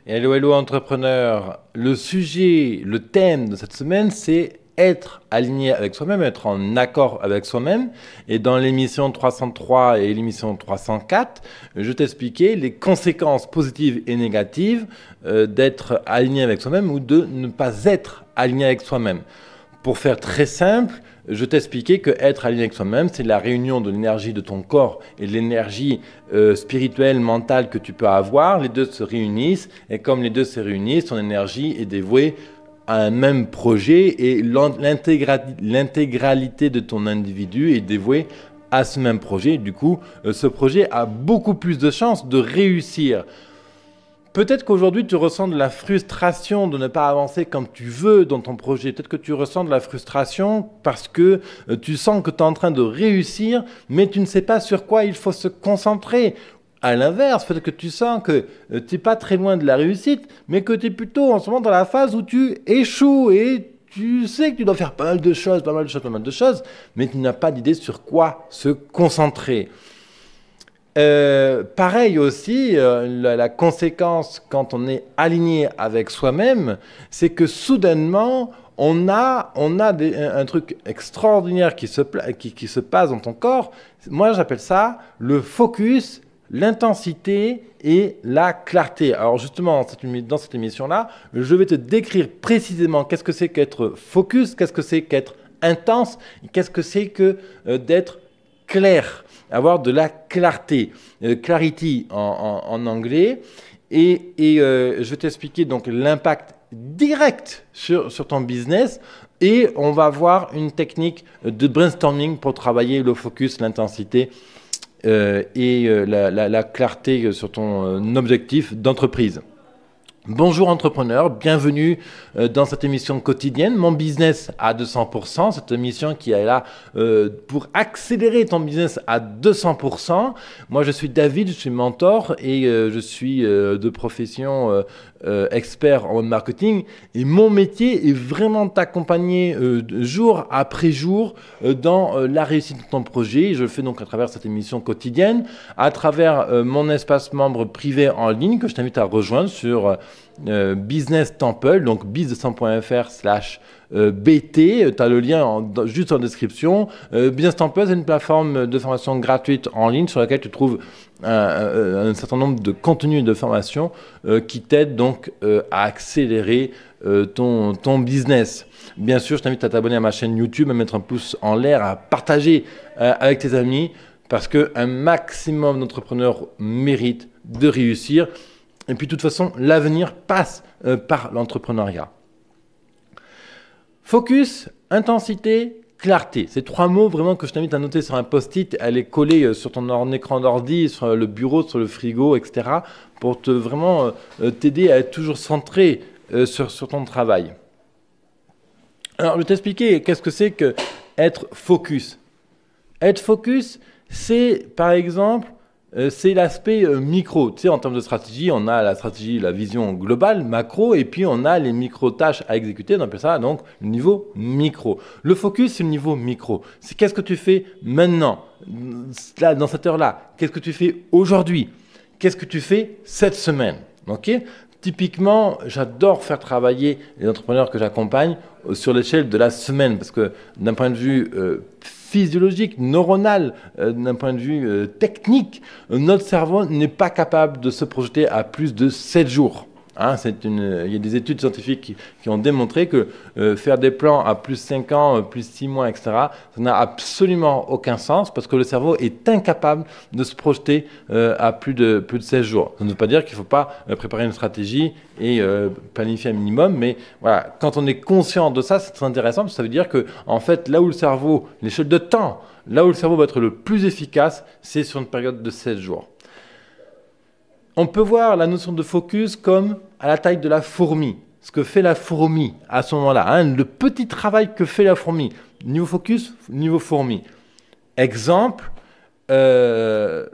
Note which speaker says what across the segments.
Speaker 1: Hello, hello entrepreneur. Le sujet, le thème de cette semaine, c'est être aligné avec soi-même, être en accord avec soi-même. Et dans l'émission 303 et l'émission 304, je t'expliquais les conséquences positives et négatives d'être aligné avec soi-même ou de ne pas être aligné avec soi-même. Pour faire très simple, je t'expliquais que être aligné avec soi-même, c'est la réunion de l'énergie de ton corps et de l'énergie spirituelle, mentale que tu peux avoir. Les deux se réunissent et comme les deux se réunissent, ton énergie est dévouée à un même projet et l'intégralité de ton individu est dévouée à ce même projet. Du coup, ce projet a beaucoup plus de chances de réussir. Peut-être qu'aujourd'hui, tu ressens de la frustration de ne pas avancer comme tu veux dans ton projet. Peut-être que tu ressens de la frustration parce que tu sens que tu es en train de réussir, mais tu ne sais pas sur quoi il faut se concentrer. À l'inverse, peut-être que tu sens que tu n'es pas très loin de la réussite, mais que tu es plutôt en ce moment dans la phase où tu échoues et tu sais que tu dois faire pas mal de choses, mais tu n'as pas d'idée sur quoi se concentrer. Pareil aussi, la conséquence quand on est aligné avec soi-même, c'est que soudainement, on a un truc extraordinaire qui se passe dans ton corps. Moi, j'appelle ça le focus, l'intensité et la clarté. Alors justement, dans cette émission-là, je vais te décrire précisément qu'est-ce que c'est qu'être focus, qu'est-ce que c'est qu'être intense, qu'est-ce que c'est que d'être clair, avoir de la clarté, clarity en anglais, et je vais t'expliquer donc l'impact direct sur ton business, et on va voir une technique de brainstorming pour travailler le focus, l'intensité et la clarté sur ton objectif d'entreprise. Bonjour entrepreneur, bienvenue dans cette émission quotidienne, Mon business à 200%, cette émission qui est là pour accélérer ton business à 200%. Moi je suis David, je suis mentor et je suis de profession expert en marketing et mon métier est vraiment t'accompagner jour après jour dans la réussite de ton projet. Je le fais donc à travers cette émission quotidienne, à travers mon espace membre privé en ligne que je t'invite à rejoindre sur Business Temple, donc business.fr/BT. Tu as le lien juste en description. Business Temple, c'est une plateforme de formation gratuite en ligne sur laquelle tu trouves un certain nombre de contenus de formation qui t'aident donc à accélérer ton business. Bien sûr, je t'invite à t'abonner à ma chaîne YouTube, à mettre un pouce en l'air, à partager avec tes amis parce qu'un maximum d'entrepreneurs méritent de réussir. Et puis de toute façon, l'avenir passe par l'entrepreneuriat. Focus, intensité, clarté. C'est trois mots vraiment que je t'invite à noter sur un post-it, à les coller sur ton écran d'ordi, sur le bureau, sur le frigo, etc. pour vraiment t'aider à être toujours centré sur ton travail. Alors, je vais t'expliquer qu'est-ce que c'est que être focus. Être focus, c'est par exemple... c'est l'aspect micro. Tu sais, en termes de stratégie, on a la stratégie, la vision globale, macro, et puis on a les micro-tâches à exécuter. On appelle ça donc le niveau micro. Le focus, c'est le niveau micro. C'est qu'est-ce que tu fais maintenant, là, dans cette heure-là. Qu'est-ce que tu fais aujourd'hui? Qu'est-ce que tu fais cette semaine? Ok? Typiquement, j'adore faire travailler les entrepreneurs que j'accompagne sur l'échelle de la semaine, parce que d'un point de vue physiologique, neuronal, d'un point de vue technique, notre cerveau n'est pas capable de se projeter à plus de 7 jours. Hein, il y a des études scientifiques qui ont démontré que faire des plans à plus 5 ans, plus 6 mois, etc., ça n'a absolument aucun sens parce que le cerveau est incapable de se projeter à plus de 16 jours. Ça ne veut pas dire qu'il ne faut pas préparer une stratégie et planifier un minimum, mais voilà, quand on est conscient de ça, c'est très intéressant parce que ça veut dire que en fait, là où le cerveau, l'échelle de temps, là où le cerveau va être le plus efficace, c'est sur une période de 16 jours. On peut voir la notion de focus comme à la taille de la fourmi. Ce que fait la fourmi à ce moment-là, hein, le petit travail que fait la fourmi. Niveau focus, niveau fourmi. Exemple, le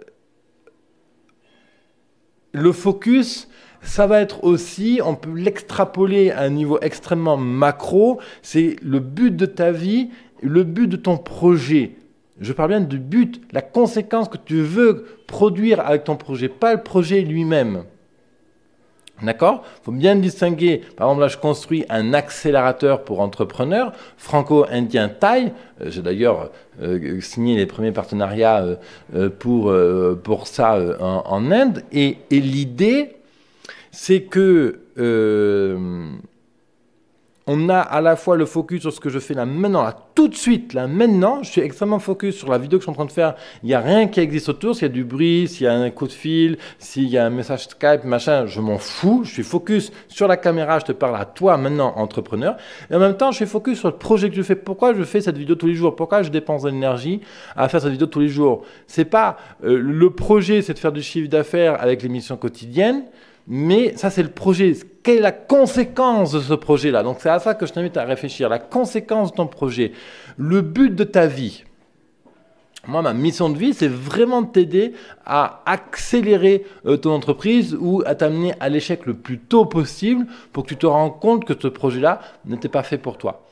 Speaker 1: focus, ça va être aussi, on peut l'extrapoler à un niveau extrêmement macro, c'est le but de ta vie, le but de ton projet. Je parle bien du but, la conséquence que tu veux produire avec ton projet, pas le projet lui-même. D'accord? Il faut bien distinguer. Par exemple, là, je construis un accélérateur pour entrepreneurs franco-indien Thaï. J'ai d'ailleurs signé les premiers partenariats pour ça en Inde. Et l'idée, c'est que on a à la fois le focus sur ce que je fais là maintenant, là, tout de suite, là maintenant. Je suis extrêmement focus sur la vidéo que je suis en train de faire. Il n'y a rien qui existe autour. S'il y a du bruit, s'il y a un coup de fil, s'il y a un message Skype, machin, je m'en fous. Je suis focus sur la caméra. Je te parle à toi maintenant, entrepreneur. Et en même temps, je suis focus sur le projet que je fais. Pourquoi je fais cette vidéo tous les jours? Pourquoi je dépense de l'énergie à faire cette vidéo tous les jours? C'est pas le projet, c'est de faire du chiffre d'affaires avec les missions quotidiennes. Mais ça, c'est le projet. Quelle est la conséquence de ce projet-là? Donc, c'est à ça que je t'invite à réfléchir. La conséquence de ton projet. Le but de ta vie. Moi, ma mission de vie, c'est vraiment de t'aider à accélérer ton entreprise ou à t'amener à l'échec le plus tôt possible pour que tu te rendes compte que ce projet-là n'était pas fait pour toi.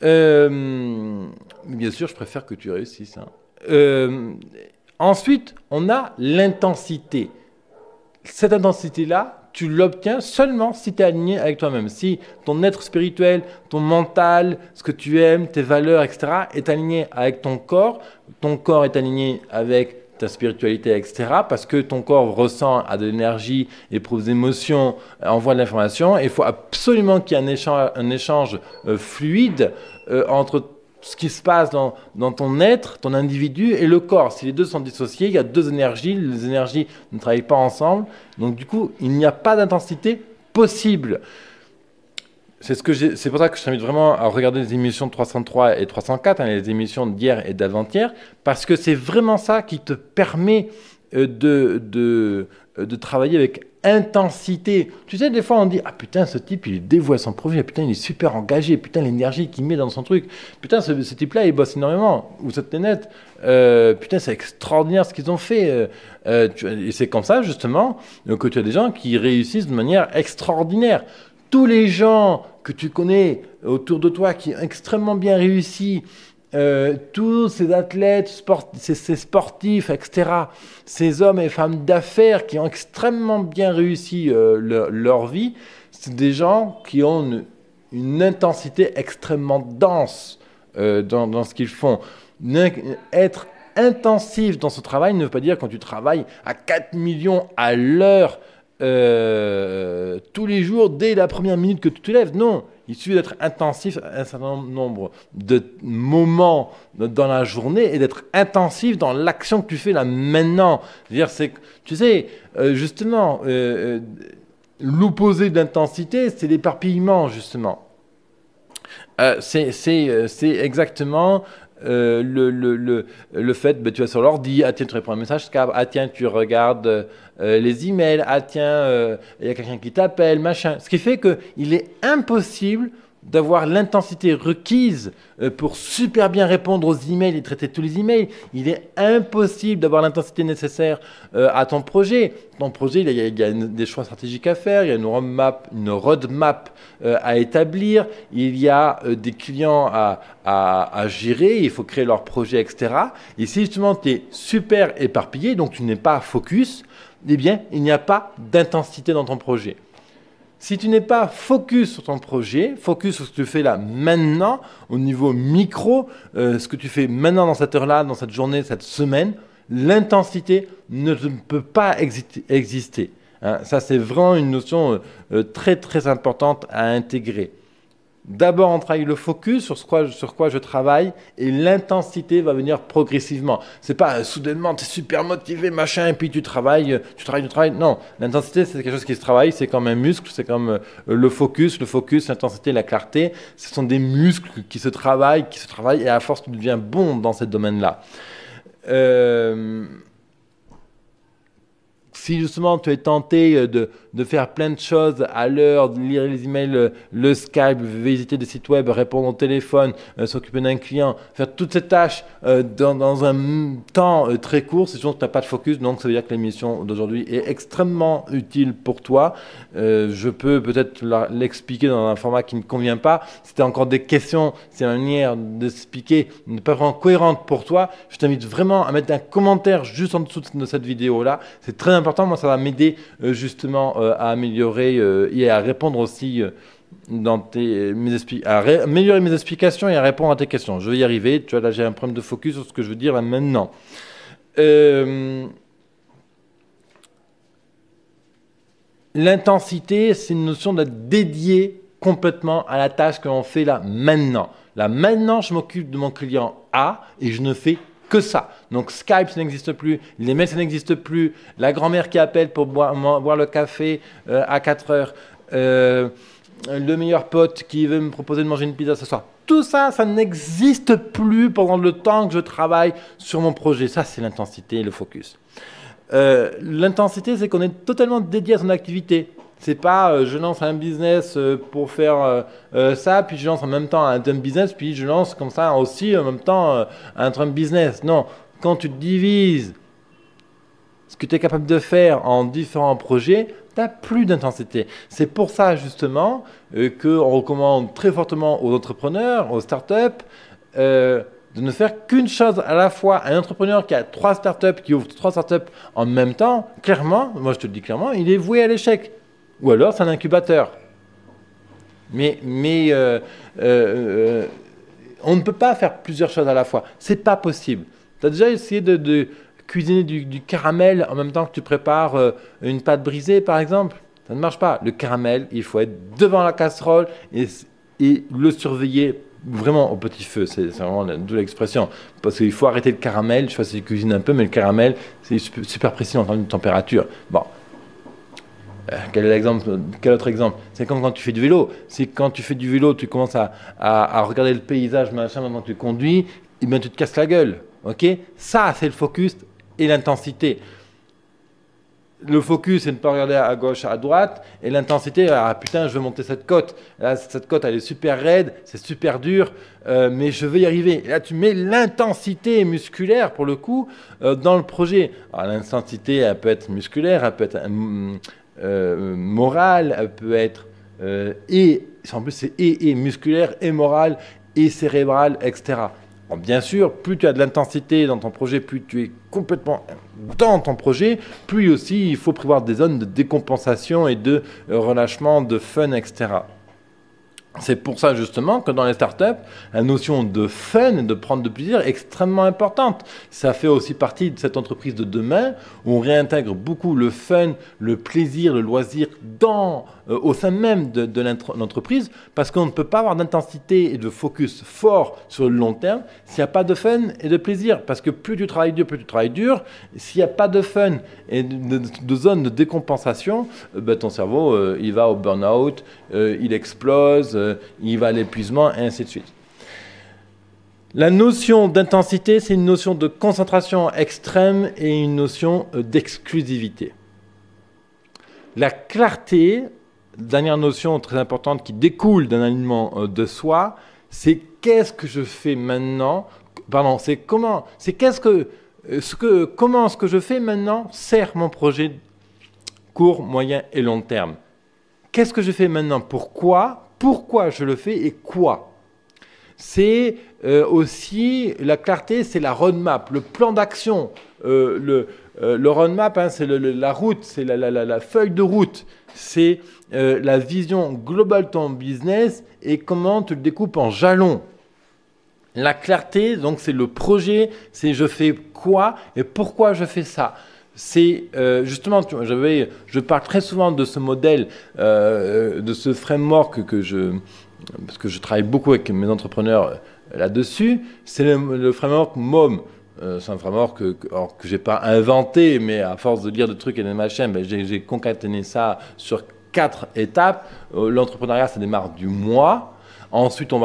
Speaker 1: Bien sûr, je préfère que tu réussisses. Ensuite, on a l'intensité. Cette intensité-là, tu l'obtiens seulement si tu es aligné avec toi-même. Si ton être spirituel, ton mental, ce que tu aimes, tes valeurs, etc. est aligné avec ton corps est aligné avec ta spiritualité, etc. Parce que ton corps ressent, a de l'énergie, éprouve des émotions, envoie de l'information. Il faut absolument qu'il y ait un échange fluide entre ce qui se passe dans ton être, ton individu et le corps. Si les deux sont dissociés, il y a deux énergies, les énergies ne travaillent pas ensemble. Donc du coup, il n'y a pas d'intensité possible. C'est pour ça que je t'invite vraiment à regarder les émissions 303 et 304, les émissions d'hier et d'avant-hier, parce que c'est vraiment ça qui te permet de travailler avec intensité. Tu sais, des fois, on dit « Ah putain, ce type, il est dévoué à son projet. Putain, il est super engagé. Putain, l'énergie qu'il met dans son truc. Putain, ce type-là, il bosse énormément. » Ou cette nénette. Putain, c'est extraordinaire ce qu'ils ont fait. Et c'est comme ça, justement, que tu as des gens qui réussissent de manière extraordinaire. Tous les gens que tu connais autour de toi qui ont extrêmement bien réussi, tous ces athlètes, ces sportifs, etc., ces hommes et femmes d'affaires qui ont extrêmement bien réussi leur vie, c'est des gens qui ont une intensité extrêmement dense dans ce qu'ils font. Être intensif dans ce travail ne veut pas dire quand tu travailles à 4 millions à l'heure tous les jours, dès la première minute que tu te lèves. Non, il suffit d'être intensif un certain nombre de moments dans la journée et d'être intensif dans l'action que tu fais là maintenant. C'est-à-dire, tu sais, justement, l'opposé d'intensité, c'est l'éparpillement, justement. C'est exactement le fait, tu vas sur l'ordi, ah tiens, tu réponds à un message Skype, ah tiens, tu regardes les emails, ah tiens, il y a quelqu'un qui t'appelle, machin. Ce qui fait qu'il est impossible d'avoir l'intensité requise pour super bien répondre aux emails et traiter tous les emails. Il est impossible d'avoir l'intensité nécessaire à ton projet. Ton projet, il y a des choix stratégiques à faire, il y a une roadmap à établir, il y a des clients à gérer, il faut créer leur projet, etc. Et si justement tu es super éparpillé, donc tu n'es pas focus, eh bien, il n'y a pas d'intensité dans ton projet. Si tu n'es pas focus sur ton projet, focus sur ce que tu fais là maintenant, au niveau micro, ce que tu fais maintenant dans cette heure-là, dans cette journée, cette semaine, l'intensité ne peut pas exister. Hein, ça, c'est vraiment une notion très très importante à intégrer. D'abord, on travaille le focus sur quoi je travaille et l'intensité va venir progressivement. C'est pas soudainement, tu es super motivé, machin, et puis tu travailles. Non, l'intensité, c'est quelque chose qui se travaille, c'est comme un muscle, c'est comme le focus, l'intensité, la clarté. Ce sont des muscles qui se travaillent, et à force, tu deviens bon dans ce domaine-là. Si justement tu es tenté de faire plein de choses à l'heure, de lire les emails, le Skype, visiter des sites web, répondre au téléphone, s'occuper d'un client, faire toutes ces tâches dans un temps très court, c'est sûr que tu n'as pas de focus, donc ça veut dire que l'émission d'aujourd'hui est extrêmement utile pour toi. Je peux peut-être l'expliquer dans un format qui ne convient pas. Si tu as encore des questions, si la manière d'expliquer n'est pas vraiment cohérente pour toi, je t'invite vraiment à mettre un commentaire juste en dessous de cette vidéo-là. C'est très important important. Moi, ça va m'aider justement à améliorer et à répondre aussi améliorer mes explications et à répondre à tes questions. Je vais y arriver. Tu vois, là, j'ai un problème de focus sur ce que je veux dire là maintenant. L'intensité, c'est une notion d'être dédié complètement à la tâche que l'on fait là maintenant. Là maintenant, je m'occupe de mon client A et je ne fais que ça. Donc Skype, ça n'existe plus, les mails, ça n'existe plus, la grand-mère qui appelle pour boire le café à 4 heures, le meilleur pote qui veut me proposer de manger une pizza ce soir. Tout ça, ça n'existe plus pendant le temps que je travaille sur mon projet. Ça, c'est l'intensité et le focus. L'intensité, c'est qu'on est totalement dédié à son activité. C'est pas je lance un business pour faire ça, puis je lance en même temps un Trump business, puis je lance comme ça aussi en même temps un Trump business. Non, quand tu divises ce que tu es capable de faire en différents projets, tu n'as plus d'intensité. C'est pour ça justement qu'on recommande très fortement aux entrepreneurs, aux startups, de ne faire qu'une chose à la fois. Un entrepreneur qui a 3 startups, qui ouvre 3 startups en même temps, clairement, moi je te le dis clairement, il est voué à l'échec. Ou alors c'est un incubateur. Mais on ne peut pas faire plusieurs choses à la fois. C'est pas possible. Tu as déjà essayé de cuisiner du caramel en même temps que tu prépares une pâte brisée, par exemple? Ça ne marche pas. Le caramel, il faut être devant la casserole et le surveiller vraiment au petit feu. C'est vraiment d'où l'expression. Parce qu'il faut arrêter le caramel. Je sais pas si tu cuisines un peu, mais le caramel, c'est super précis en termes de température. Bon. Quel autre exemple? C'est comme quand tu fais du vélo. C'est quand tu fais du vélo, tu commences à regarder le paysage, machin, maintenant tu conduis, et bien tu te casses la gueule. Ok? Ça, c'est le focus et l'intensité. Le focus, c'est de ne pas regarder à gauche, à droite. Et l'intensité, ah putain, je veux monter cette côte. Là, cette côte, elle est super raide, c'est super dur, mais je vais y arriver. Et là, tu mets l'intensité musculaire, pour le coup, dans le projet. L'intensité, elle peut être musculaire, elle peut être morale, elle peut être en plus, c'est et musculaire, et morale, et cérébrale, etc. Bon, bien sûr, plus tu as de l'intensité dans ton projet, plus tu es complètement dans ton projet, plus aussi il faut prévoir des zones de décompensation et de relâchement, de fun, etc. C'est pour ça justement que dans les startups, la notion de fun et de prendre de plaisir est extrêmement importante. Ça fait aussi partie de cette entreprise de demain où on réintègre beaucoup le fun, le plaisir, le loisir au sein même de l'entreprise parce qu'on ne peut pas avoir d'intensité et de focus fort sur le long terme s'il n'y a pas de fun et de plaisir. Parce que plus tu travailles dur, s'il n'y a pas de fun et de zone de décompensation, ton cerveau il va au burn-out, il explose, il va à l'épuisement, et ainsi de suite. La notion d'intensité, c'est une notion de concentration extrême et une notion d'exclusivité. La clarté, dernière notion très importante qui découle d'un alignement de soi, c'est qu'est-ce que je fais maintenant, comment ce que je fais maintenant sert mon projet court, moyen et long terme. Qu'est-ce que je fais maintenant? Pourquoi je le fais et quoi? C'est aussi la clarté, c'est la roadmap, le plan d'action. Le roadmap, hein, c'est la route, c'est la feuille de route. C'est la vision globale de ton business et comment tu le découpes en jalons. La clarté, donc c'est le projet, c'est je fais quoi et pourquoi je fais ça. C'est justement, je parle très souvent de ce modèle, de ce framework parce que je travaille beaucoup avec mes entrepreneurs là-dessus, c'est le framework MOM. C'est un framework que je n'ai pas inventé, mais à force de lire des trucs et des machins, j'ai concaténé ça sur 4 étapes. L'entrepreneuriat, ça démarre du moi. Ensuite, on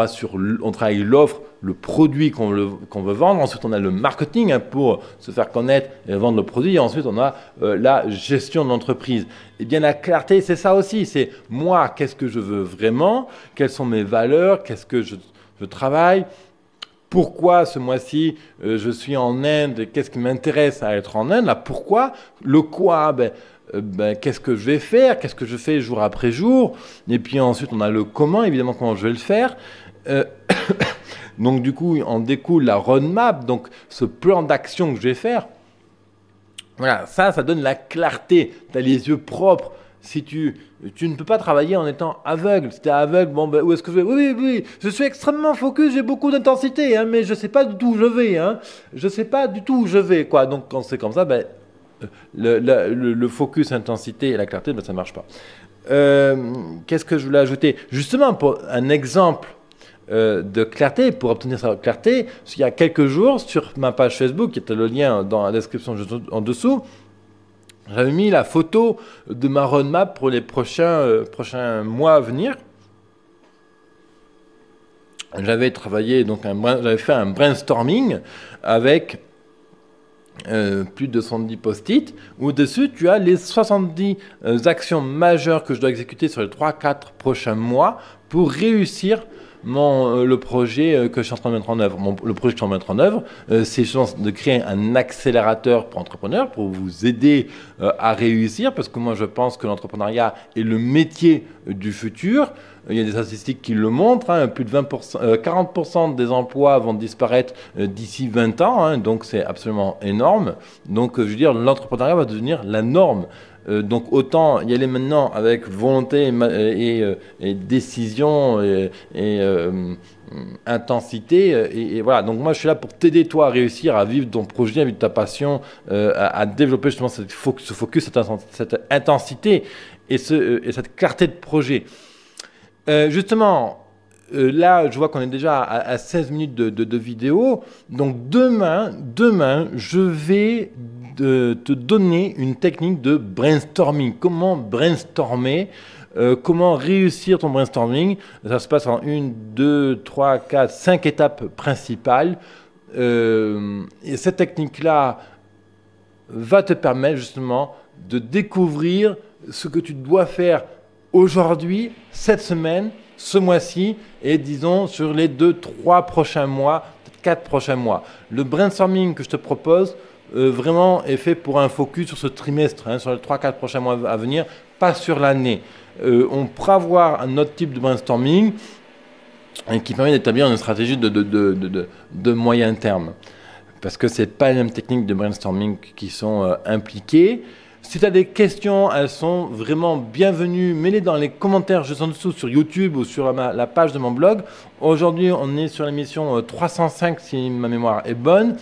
Speaker 1: travaille l'offre, le produit qu'on veut vendre. Ensuite, on a le marketing pour se faire connaître et vendre le produit. Et ensuite, on a la gestion de l'entreprise. Et bien, la clarté, c'est ça aussi. C'est moi, qu'est-ce que je veux vraiment? Quelles sont mes valeurs? Qu'est-ce que je travaille? Pourquoi ce mois-ci, je suis en Inde? Qu'est-ce qui m'intéresse à être en Inde? Là, pourquoi? Le quoi? Qu'est-ce que je vais faire? Qu'est-ce que je fais jour après jour? Et puis ensuite, on a le comment, évidemment, comment je vais le faire. Donc, du coup, en découle la roadmap, donc ce plan d'action que je vais faire. Voilà, ça donne la clarté. Tu as les yeux propres. Si tu ne peux pas travailler en étant aveugle. Si tu es aveugle, bon, ben, où est-ce que je vais? Oui, je suis extrêmement focus, j'ai beaucoup d'intensité, hein, mais je ne sais pas du tout où je vais. Hein. Je ne sais pas du tout où je vais. Quoi. Donc, quand c'est comme ça, ben, le focus, intensité et la clarté, ben, ça ne marche pas. Qu'est-ce que je voulais ajouter? Justement, pour un exemple de clarté, pour obtenir cette clarté, il y a quelques jours, sur ma page Facebook, qui était le lien dans la description en dessous, j'avais mis la photo de ma roadmap pour les prochains mois à venir. J'avais travaillé, donc j'avais fait un brainstorming avec plus de 70 post-it. Au-dessus, tu as les 70 actions majeures que je dois exécuter sur les 3-4 prochains mois pour réussir le projet que je suis en train de mettre en œuvre. Le projet que je suis en train de mettre en œuvre, c'est de créer un accélérateur pour entrepreneurs, pour vous aider à réussir, parce que moi je pense que l'entrepreneuriat est le métier du futur. Il y a des statistiques qui le montrent, hein, plus de 40% des emplois vont disparaître d'ici 20 ans, hein, donc c'est absolument énorme. Donc je veux dire, l'entrepreneuriat va devenir la norme. Donc autant y aller maintenant avec volonté et décision et intensité. Et voilà, donc moi je suis là pour t'aider toi à réussir, à vivre ton projet, à vivre ta passion, à développer justement ce focus, cette intensité et cette clarté de projet. Justement, là je vois qu'on est déjà à 16 minutes de vidéo. Donc demain je vais te donner une technique de brainstorming. Comment brainstormer, comment réussir ton brainstorming. Ça se passe en 1, 2, 3, 4, 5 étapes principales. Et cette technique-là va te permettre justement de découvrir ce que tu dois faire aujourd'hui, cette semaine, ce mois-ci, et disons sur les 2-3 prochains mois, 4 prochains mois. Le brainstorming que je te propose, vraiment est fait pour un focus sur ce trimestre, hein, sur les 3-4 prochains mois à venir, pas sur l'année. On pourra avoir un autre type de brainstorming qui permet d'établir une stratégie de moyen terme. Parce que ce n'est pas les mêmes techniques de brainstorming qui sont impliquées. Si tu as des questions, elles sont vraiment bienvenues. Mets-les dans les commentaires juste en dessous sur YouTube ou sur la page de mon blog. Aujourd'hui, on est sur l'émission 305 si ma mémoire est bonne.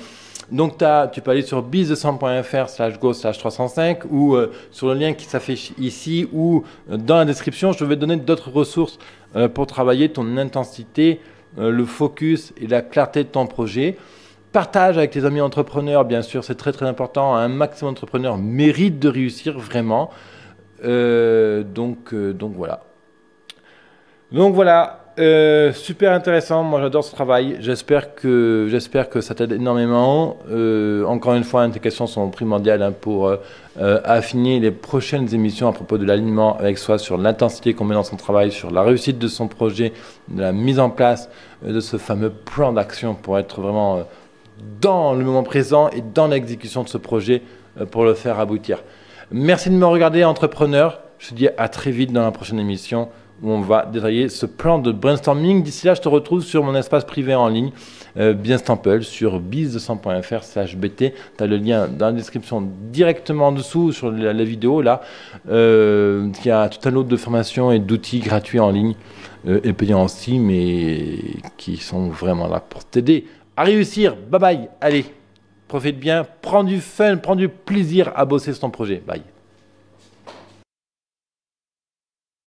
Speaker 1: Donc, tu peux aller sur biz200.fr/go/305 ou sur le lien qui s'affiche ici ou dans la description. Je vais te donner d'autres ressources pour travailler ton intensité, le focus et la clarté de ton projet. Partage avec tes amis entrepreneurs, bien sûr, c'est très très important. Un maximum d'entrepreneurs méritent de réussir vraiment. Donc voilà. Donc voilà. Super intéressant, moi j'adore ce travail, j'espère que ça t'aide énormément. Encore une fois, tes questions sont primordiales, hein, pour affiner les prochaines émissions à propos de l'alignement avec soi, sur l'intensité qu'on met dans son travail, sur la réussite de son projet, de la mise en place de ce fameux plan d'action pour être vraiment dans le moment présent et dans l'exécution de ce projet pour le faire aboutir. Merci de me regarder, entrepreneur. Je te dis à très vite dans la prochaine émission où on va détailler ce plan de brainstorming. D'ici là, je te retrouve sur mon espace privé en ligne, Bienstample, sur biz200.fr/bt. Tu as le lien dans la description directement en dessous sur la vidéo. Là, il y a tout un lot de formations et d'outils gratuits en ligne et payants aussi, mais qui sont vraiment là pour t'aider à réussir. Bye bye. Allez, profite bien, prends du fun, prends du plaisir à bosser sur ton projet. Bye.